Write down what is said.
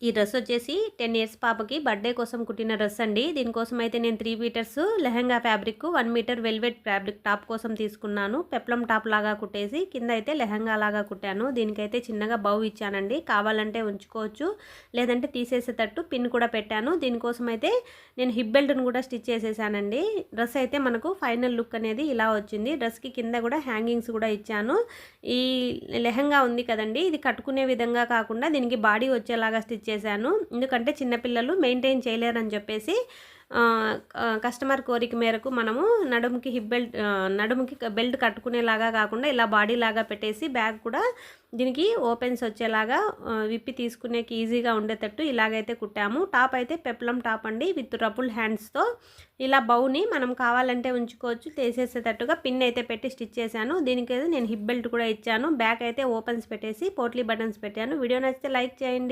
ఈ డ్రెస్ వచ్చేసి 10 ఇయర్స్ పాపకి బర్త్డే కోసం కుట్టిన డ్రెస్ అండి. దీనికోసం అయితే నేను 3 meters lehenga fabric, 1 meter velvet fabric top కోసం తీసుకున్నాను. పెప్లం టాప్ లాగా కుట్టేసి కింద అయితే లెహంగా లాగా కుట్టాను. దీనికైతే చిన్నగా బౌ ఇచ్చానండి. కావాలంటే ఉంచుకోవచ్చు, లేదంటే తీసేసేటట్టు పిన్ కూడా పెట్టాను. దీనికోసం అయితే నేను హిప్ బెల్ట్ను కూడా స్టిచ్ చేసేసానండి. డ్రెస్ అయితే మనకు ఫైనల్ లుక్ అనేది ఇలా వచ్చింది. డ్రెస్కి కింద కూడా హ్యాంగింగ్స్ కూడా ఇచ్చాను. ఈ లెహంగా ఉంది కదండి, ఇది కట్టుకునే విధంగా కాకుండా దీనికి బాడీ వచ్చేలాగా స్టిచ్ చేశాను. ఎందుకంటే చిన్నపిల్లలు మెయింటైన్ చేయలేరని చెప్పేసి కస్టమర్ కోరిక మేరకు మనము నడుముకి బెల్ట్ కట్టుకునేలాగా కాకుండా ఇలా బాడీ లాగా పెట్టేసి బ్యాగ్ కూడా దీనికి ఓపెన్స్ వచ్చేలాగా విప్పి తీసుకునేకి ఈజీగా ఉండేటట్టు ఇలాగైతే కుట్టాము. టాప్ అయితే పెప్లం టాప్ అండి, విత్ రఫుల్ హ్యాండ్స్తో. ఇలా బౌని మనం కావాలంటే ఉంచుకోవచ్చు, తీసేసేటట్టుగా పిన్ అయితే పెట్టి స్టిచ్ చేశాను. దీనికైతే నేను హిప్ బెల్ట్ కూడా ఇచ్చాను. బ్యాక్ అయితే ఓపెన్స్ పెట్టేసి పోట్లీ బటన్స్ పెట్టాను. వీడియో నచ్చితే లైక్ చేయండి.